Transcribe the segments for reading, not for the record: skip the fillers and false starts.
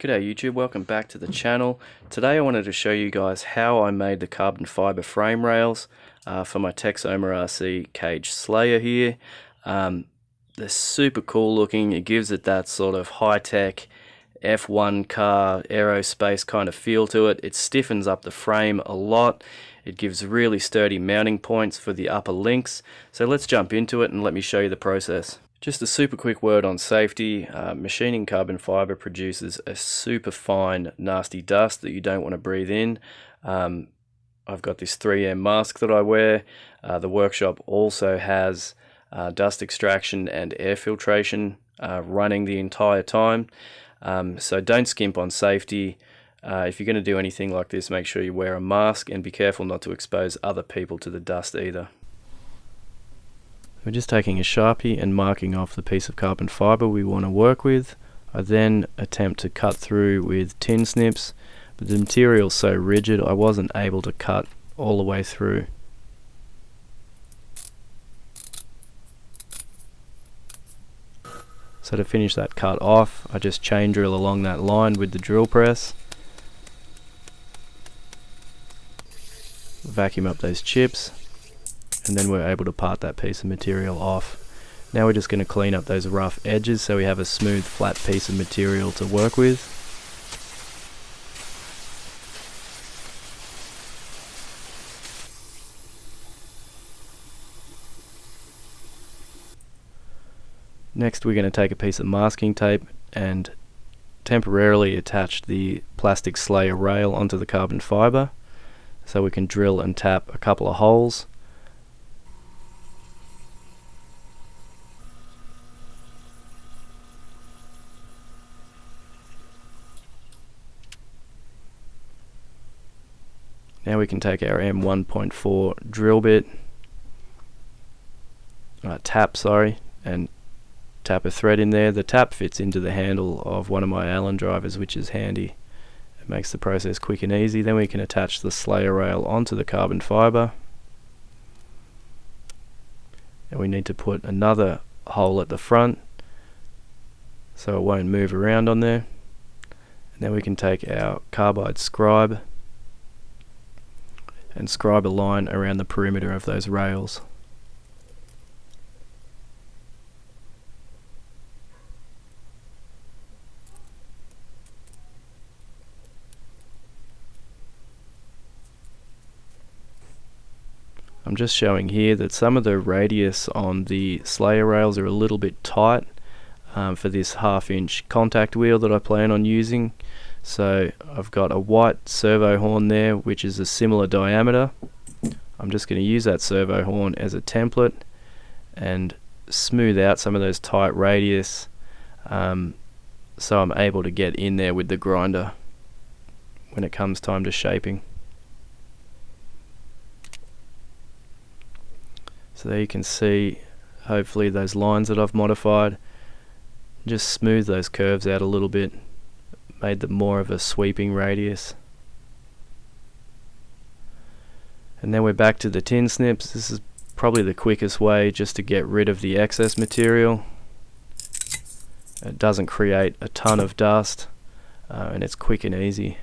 G'day YouTube, welcome back to the channel. Today I wanted to show you guys how I made the carbon fiber frame rails for my TexomaRC cage slayer here. They're super cool looking. It gives it that sort of high-tech F1 car aerospace kind of feel to it. It stiffens up the frame a lot. It gives really sturdy mounting points for the upper links. So let's jump into it and let me show you the process. Just a super quick word on safety. Machining carbon fiber produces a super fine nasty dust that you don't want to breathe in. I've got this 3M mask that I wear. The workshop also has dust extraction and air filtration running the entire time. So don't skimp on safety. If you're going to do anything like this, make sure you wear a mask and be careful not to expose other people to the dust either. We're just taking a Sharpie and marking off the piece of carbon fiber we want to work with. I then attempt to cut through with tin snips, but the material's so rigid I wasn't able to cut all the way through. So to finish that cut off, I just chain drill along that line with the drill press. Vacuum up those chips, and then we're able to part that piece of material off. Now we're just going to clean up those rough edges so we have a smooth flat piece of material to work with. Next we're going to take a piece of masking tape and temporarily attach the plastic slayer rail onto the carbon fiber so we can drill and tap a couple of holes. Now we can take our M1.4 drill bit, and tap a thread in there. The tap fits into the handle of one of my Allen drivers, which is handy. It makes the process quick and easy. Then we can attach the slayer rail onto the carbon fiber. And we need to put another hole at the front so it won't move around on there. And then we can take our carbide scribe and scribe a line around the perimeter of those rails. I'm just showing here that some of the radius on the slayer rails are a little bit tight for this 1/2 inch contact wheel that I plan on using. So I've got a white servo horn there which is a similar diameter. I'm just going to use that servo horn as a template and smooth out some of those tight radius so I'm able to get in there with the grinder when it comes time to shaping. So there you can see hopefully those lines that I've modified. Just smooth those curves out a little bit. Made them more of a sweeping radius. And then we're back to the tin snips. This is probably the quickest way just to get rid of the excess material. It doesn't create a ton of dust and it's quick and easy.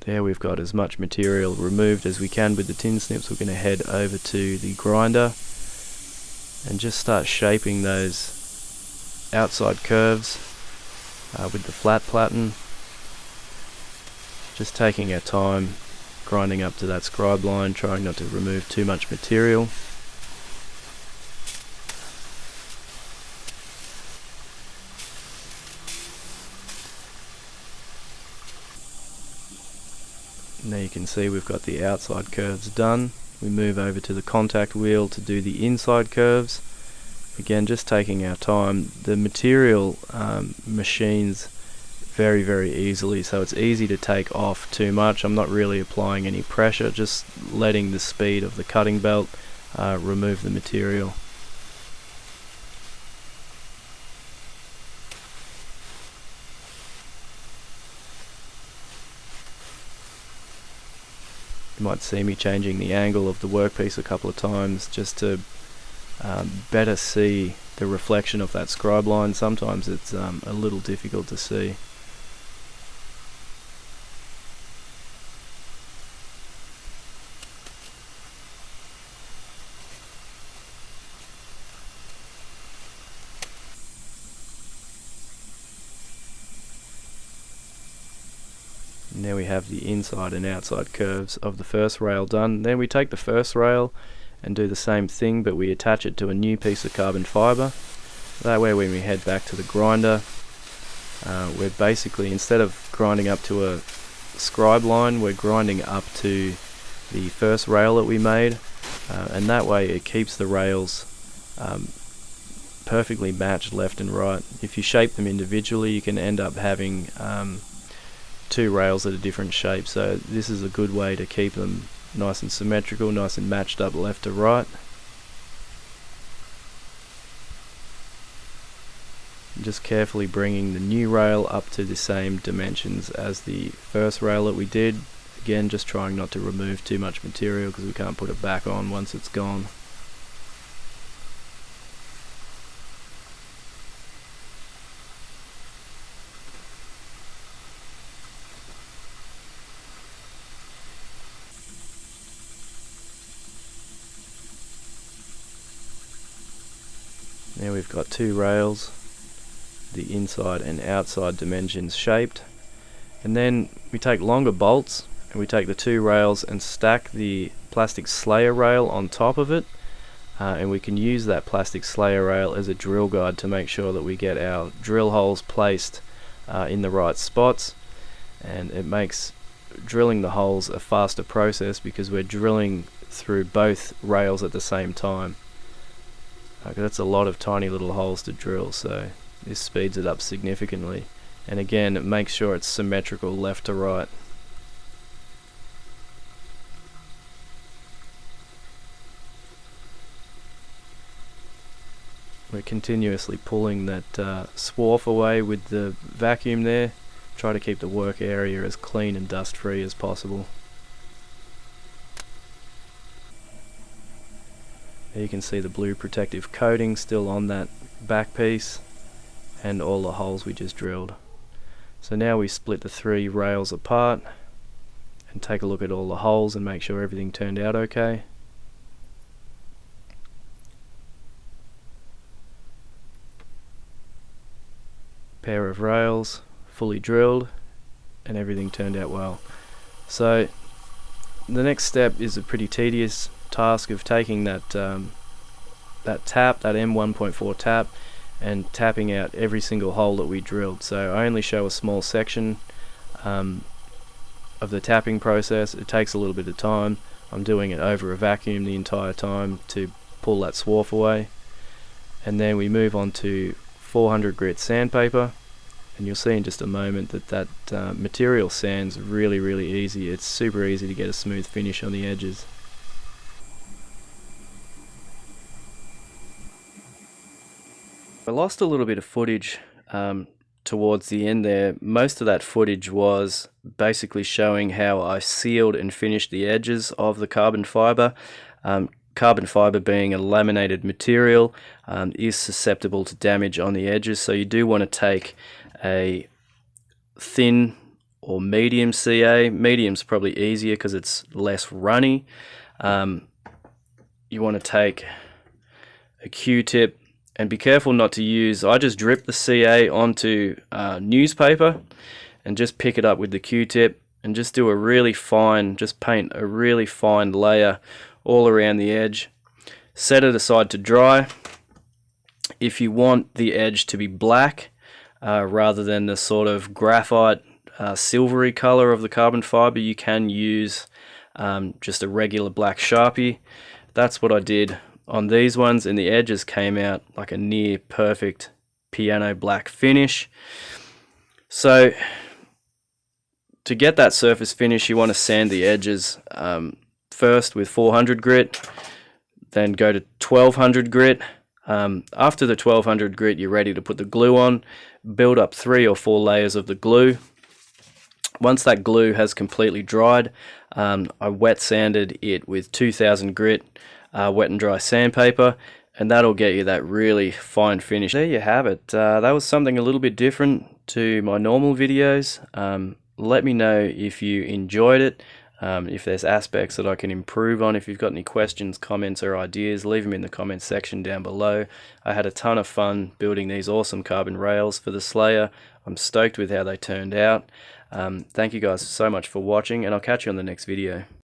There we've got as much material removed as we can with the tin snips. We're going to head over to the grinder and just start shaping those outside curves with the flat platen. Just taking our time, grinding up to that scribe line, trying not to remove too much material. Now you can see we've got the outside curves done. We move over to the contact wheel to do the inside curves. Again, just taking our time. The material machines very, very easily, so it's easy to take off too much. I'm not really applying any pressure, just letting the speed of the cutting belt remove the material. You might see me changing the angle of the workpiece a couple of times just to better see the reflection of that scribe line. Sometimes it's a little difficult to see. Now we have the inside and outside curves of the first rail done. Then we take the first rail and do the same thing, but we attach it to a new piece of carbon fiber. That way when we head back to the grinder, we're basically, instead of grinding up to a scribe line, we're grinding up to the first rail that we made, and that way it keeps the rails perfectly matched left and right. If you shape them individually, you can end up having two rails that are different shapes, so this is a good way to keep them nice and symmetrical, nice and matched up left to right. Just carefully bringing the new rail up to the same dimensions as the first rail that we did. Again, just trying not to remove too much material because we can't put it back on once it's gone. Now we've got two rails, the inside and outside dimensions shaped, and then we take longer bolts and we take the two rails and stack the plastic slayer rail on top of it, and we can use that plastic slayer rail as a drill guide to make sure that we get our drill holes placed in the right spots, and it makes drilling the holes a faster process because we're drilling through both rails at the same time. That's a lot of tiny little holes to drill, so this speeds it up significantly, and again it makes sure it's symmetrical left to right. We're continuously pulling that swarf away with the vacuum there. Try to keep the work area as clean and dust free as possible. There you can see the blue protective coating still on that back piece and all the holes we just drilled. So now we split the three rails apart and take a look at all the holes and make sure everything turned out okay. Pair of rails, fully drilled, and everything turned out well. So the next step is a pretty tedious task of taking that tap, that M1.4 tap, and tapping out every single hole that we drilled. So I only show a small section of the tapping process. It takes a little bit of time. I'm doing it over a vacuum the entire time to pull that swarf away, and then we move on to 400 grit sandpaper, and you'll see in just a moment that material sands really easy. It's super easy to get a smooth finish on the edges. I lost a little bit of footage towards the end there. Most of that footage was basically showing how I sealed and finished the edges of the carbon fiber. Carbon fiber, being a laminated material, is susceptible to damage on the edges, so you do want to take a thin or medium CA. Medium's probably easier because it's less runny. You want to take a Q-tip, and be careful not to use, I just drip the CA onto newspaper and just pick it up with the Q-tip and just do a really fine, just paint a really fine layer all around the edge. Set it aside to dry. If you want the edge to be black rather than the sort of graphite silvery color of the carbon fiber, you can use just a regular black Sharpie. That's what I did on these ones, and the edges came out like a near perfect piano black finish. So to get that surface finish, you want to sand the edges first with 400 grit, then go to 1200 grit. After the 1200 grit, you're ready to put the glue on. Build up 3 or 4 layers of the glue. Once that glue has completely dried, I wet sanded it with 2000 grit wet and dry sandpaper, and that'll get you that really fine finish. There you have it. That was something a little bit different to my normal videos. Let me know if you enjoyed it, if there's aspects that I can improve on. If you've got any questions, comments or ideas, leave them in the comments section down below. I had a ton of fun building these awesome carbon rails for the Slayer. I'm stoked with how they turned out. Thank you guys so much for watching, and I'll catch you on the next video.